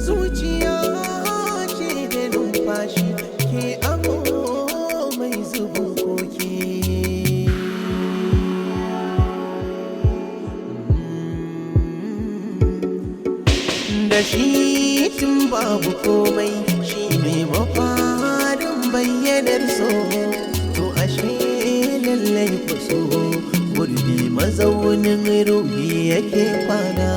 Zuciya ce da numfashi ke amo mai zubin koke. Da shi tun babu komai shi ne mafarin bayyanar so. To ashe lallai ku so gurbi mazaunin ruhi yake kwana.